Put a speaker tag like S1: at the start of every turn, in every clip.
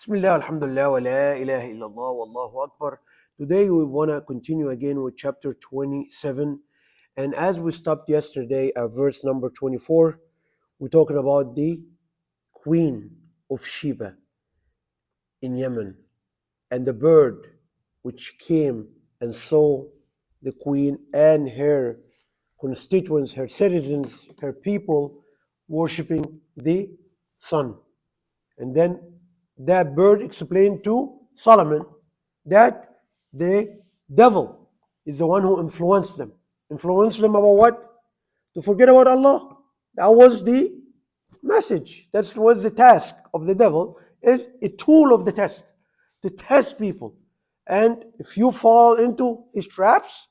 S1: Bismillah, alhamdulillah, wa la ilaha illallah, wallahu akbar. Today we want to continue again with chapter 27. And as we stopped yesterday at verse number 24, we're talking about the queen of Sheba in Yemen and the bird which came and saw the queen and her constituents, her citizens, her people worshipping the sun. And then that bird explained to Solomon that the devil is the one who influenced them. Influenced them about what? To forget about Allah. That was the message. That was the task of the devil, is a tool of the test, to test people. And if you fall into his traps,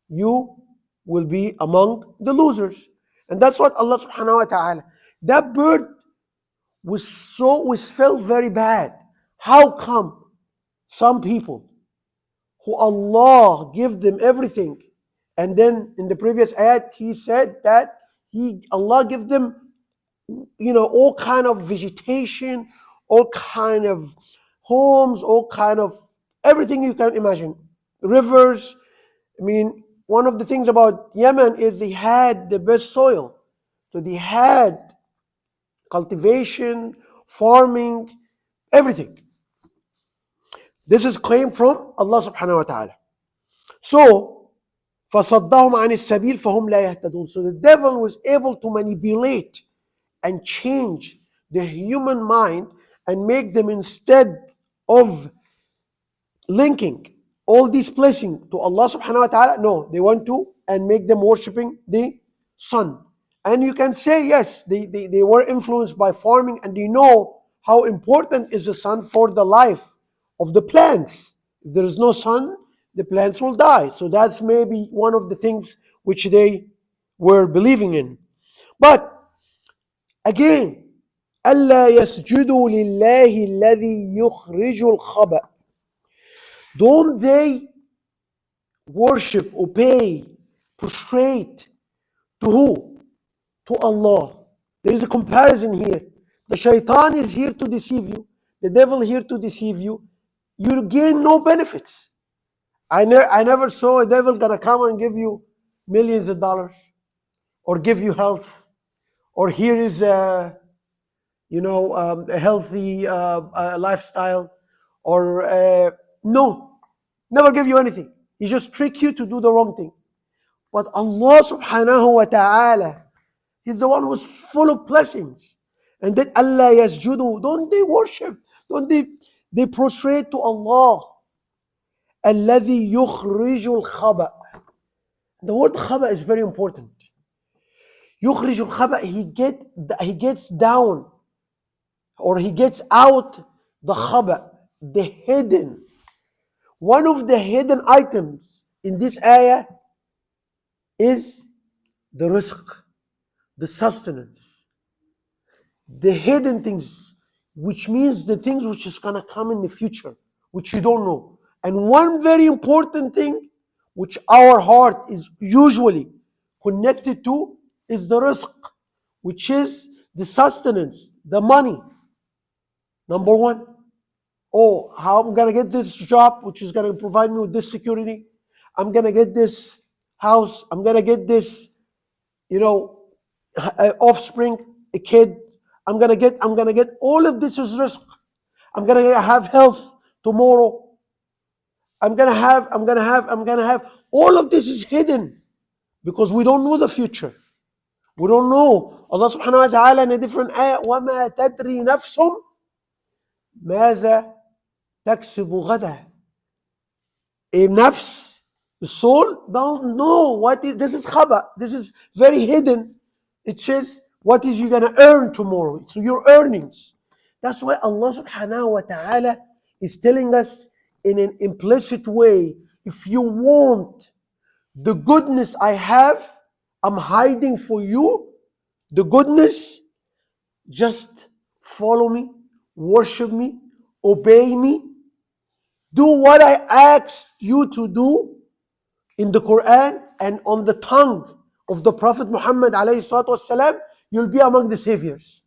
S1: you will be among the losers. And that's what Allah subhanahu wa ta'ala. That bird was felt very bad. How come some people who Allah give them everything, and then in the previous ayat he said that Allah give them all kind of vegetation, all kind of homes, all kind of everything you can imagine, rivers. I mean, one of the things about Yemen is they had the best soil, so they had cultivation, farming, everything. This is claim from Allah subhanahu wa ta'ala. So, فَصَدَّهُمْ عَنِ السَّبِيلِ فَهُمْ لَا يَهْتَدُونَ. So the devil was able to manipulate and change the human mind and make them, instead of linking all these blessings to Allah subhanahu wa ta'ala, no, they want to and make them worshipping the sun. And you can say, yes, they were influenced by farming, and they know how important is the sun for the life of the plants. If there is no sun, the plants will die. So that's maybe one of the things which they were believing in. But again, أَلَّا يَسْجُدُوا لِلَّهِ الَّذِي يُخْرِجُ الْخَبَأَ. Don't they worship, obey, prostrate to who? To Allah. There is a comparison here. The shaitan is here to deceive you. The devil here to deceive you. You gain no benefits. I never saw a devil gonna come and give you millions of dollars, or give you health, or here is a healthy lifestyle, or no, never give you anything. He just trick you to do the wrong thing. But Allah subhanahu wa ta'ala, He's the one who's full of blessings. And that Allah yasjudu, don't they worship? Don't they prostrate to Allah? الذي يخرج الخبأ. The word khaba is very important. يخرج الخبأ, he gets down, or he gets out the khaba, the hidden. One of the hidden items in this ayah is the rizq, the sustenance, the hidden things, which means the things which is gonna come in the future, which you don't know. And one very important thing which our heart is usually connected to is the rizq, which is the sustenance, the money. Number one, oh, how I'm gonna get this job which is gonna provide me with this security. I'm gonna get this house. I'm gonna get this, offspring, a kid. I'm gonna get all of this is rizq. I'm gonna have health tomorrow. I'm gonna have. All of this is hidden because we don't know the future. We don't know. Allah subhanahu wa ta'ala in a different ayah, وَمَا تَدْرِي نَفْسٌ مَاذَا تَكْسِبُ غَدًا. A nafs, the soul, don't know what is. This is khaba. This is very hidden. It says, what is you gonna earn tomorrow? So your earnings. That's why Allah subhanahu wa ta'ala is telling us in an implicit way, if you want the goodness I have, I'm hiding for you, the goodness, just follow me, worship me, obey me, do what I asked you to do in the Quran and on the tongue of the Prophet Muhammad alayhi salatu wasalam, you'll be among the saviors.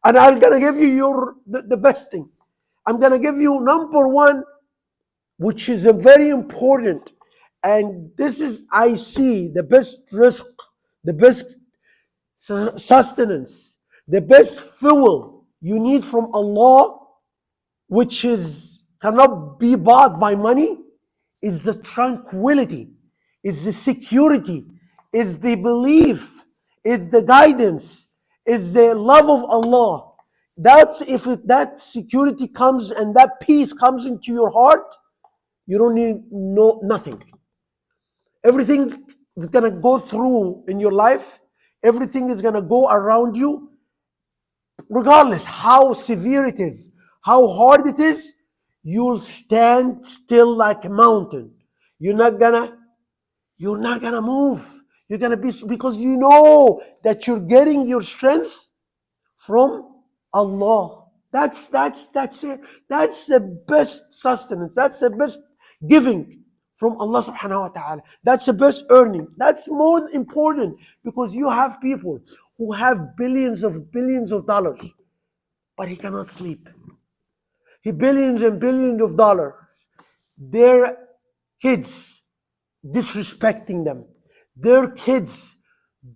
S1: And I'm gonna give you the best thing. I'm going to give you number one, which is a very important. And this is, I see, the best risk, the best sustenance, the best fuel you need from Allah, which is cannot be bought by money, is the tranquility, is the security, is the belief, is the guidance, is the love of Allah. That's if that security comes and that peace comes into your heart, you don't need nothing. Everything is gonna go through in your life, everything is gonna go around you, regardless how severe it is, how hard it is, you'll stand still like a mountain. You're not gonna move. You're gonna be, because you know that you're getting your strength from Allah. That's it. That's the best sustenance. That's the best giving from Allah subhanahu wa ta'ala. That's the best earning. That's more important, because you have people who have billions of dollars, but he cannot sleep. He billions and billions of dollars. Their kids disrespecting them. Their kids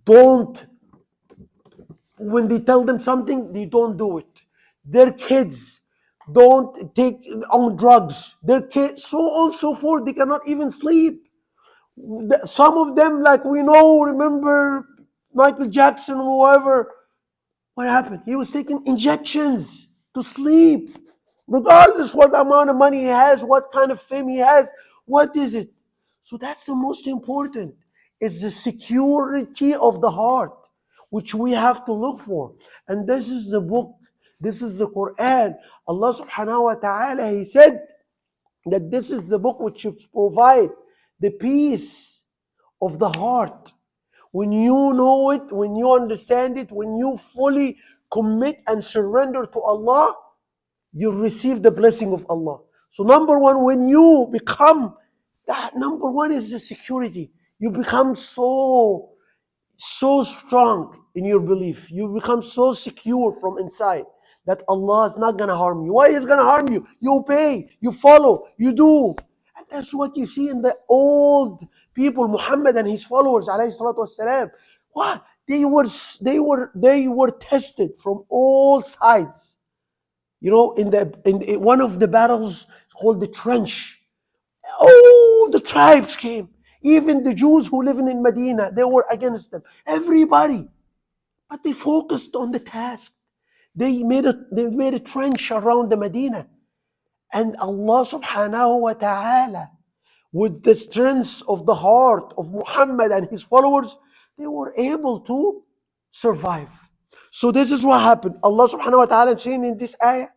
S1: don't, when they tell them something, they don't do it. Their kids don't take on drugs. Their kids, so on so forth. They cannot even sleep. Some of them, like we know, remember Michael Jackson or whoever. What happened? He was taking injections to sleep, regardless what amount of money he has, what kind of fame he has. What is it? So that's the most important, is the security of the heart, which we have to look for. And this is the book, this is the Quran. Allah subhanahu wa ta'ala, He said that this is the book which should provide the peace of the heart. When you know it, when you understand it, when you fully commit and surrender to Allah, you receive the blessing of Allah. So number one, when you become, that number one is the security. You become so strong in your belief. You become so secure from inside that Allah is not going to harm you. Why is going to harm you? You obey, you follow, you do. And that's what you see in the old people, Muhammad and his followers, alayhi salatu wasalam. What? They were tested from all sides. You know, in one of the battles called the Trench, all the tribes came. Even the Jews who live in Medina, they were against them. Everybody. But they focused on the task. They made a trench around the Medina. And Allah subhanahu wa ta'ala, with the strength of the heart of Muhammad and his followers, they were able to survive. So this is what happened. Allah subhanahu wa ta'ala saying in this ayah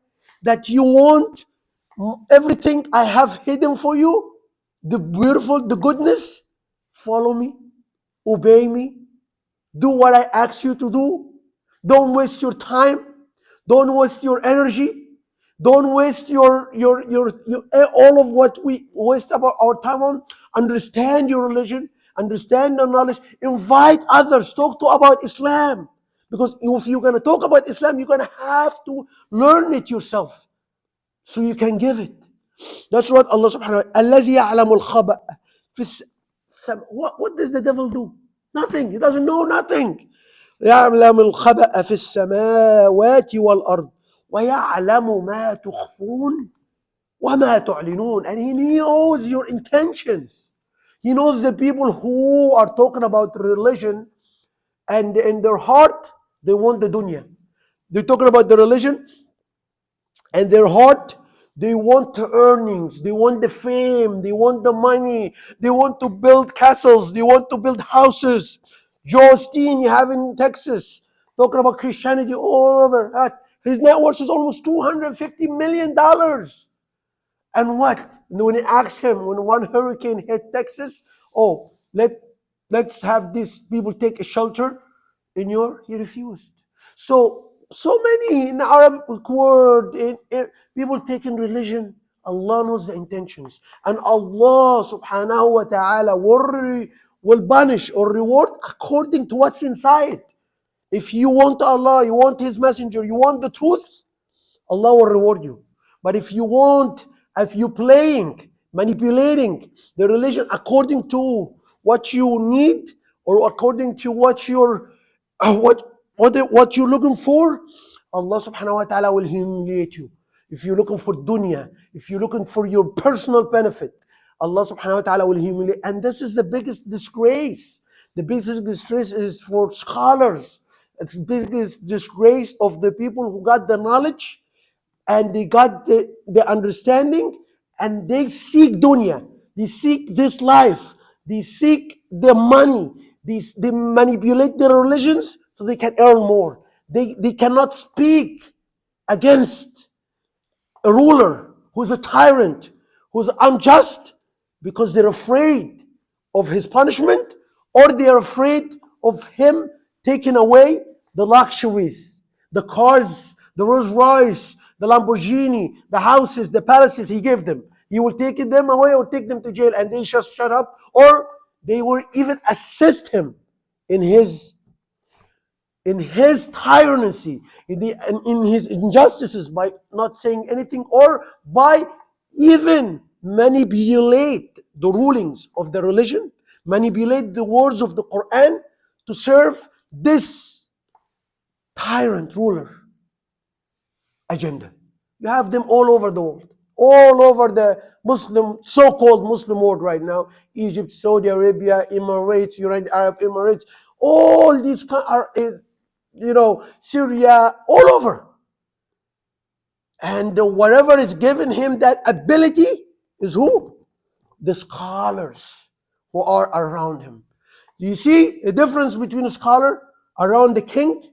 S1: that you want everything I have hidden for you, the beautiful, the goodness, follow me, obey me, do what I ask you to do. Don't waste your time. Don't waste your energy. Don't waste your all of what we waste about our time on. Understand your religion. Understand the knowledge. Invite others. Talk to about Islam. Because if you're going to talk about Islam, you're going to have to learn it yourself, so you can give it. That's what Allah subhanahu wa ta'ala, الَّذِي يَعْلَمُ الْخَبَأَ. What does the devil do? Nothing. He doesn't know nothing. يَعْلَمُ الْخَبَأَ فِي السَّمَاوَاتِ وَالْأَرْضِ وَيَعْلَمُ مَا تُخْفُونَ وَمَا تُعْلِنُونَ. And He knows your intentions. He knows the people who are talking about religion, and in their heart, they want the dunya. They're talking about the religion, and their heart, they want the earnings, they want the fame, they want the money, they want to build castles, they want to build houses. Joe Osteen, you have in Texas, talking about Christianity all over. His net worth is almost $250 million. And what? When he asked him, when one hurricane hit Texas, oh, let's have these people take a shelter in he refused. So many in the Arabic world, people taking religion. Allah knows the intentions. And Allah subhanahu wa ta'ala will punish or reward according to what's inside. If you want Allah, you want His messenger, you want the truth, Allah will reward you. But if you're playing, manipulating the religion according to what you need, or according to what what you're looking for, Allah subhanahu wa ta'ala will humiliate you. If you're looking for dunya, if you're looking for your personal benefit, Allah subhanahu wa ta'ala will humiliate. And this is the biggest disgrace. The biggest disgrace is for scholars. It's the biggest disgrace of the people who got the knowledge and they got the understanding, and they seek dunya. They seek this life. They seek the money. They manipulate their religions so they can earn more. They cannot speak against a ruler who's a tyrant, who's unjust, because they're afraid of his punishment, or they're afraid of him taking away the luxuries, the cars, the Rolls Royce, the Lamborghini, the houses, the palaces he gave them. He will take them away or take them to jail, and they just shut up, or they will even assist him in his tyranny, in his injustices, by not saying anything, or by even manipulate the rulings of the religion, manipulate the words of the Quran to serve this tyrant ruler agenda. You have them all over the world, all over the so-called Muslim world right now. Egypt, Saudi Arabia, Emirates, United Arab Emirates, all these are, Syria, all over. And whatever is giving him that ability is who? The scholars who are around him. Do you see a difference between a scholar around the king,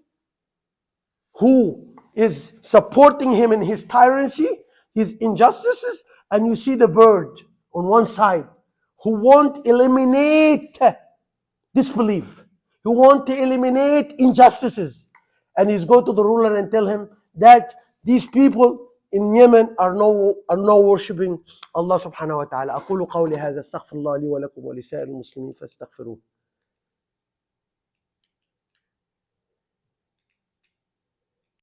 S1: who is supporting him in his tyranny, his injustices, and you see the bird on one side who won't eliminate disbelief, who want to eliminate injustices, and he's go to the ruler and tell him that these people in Yemen are no worshipping Allah subhanahu wa ta'ala. أقول قولي هذا استغفر الله لي ولكم ولسائر المسلمين فاستغفروه.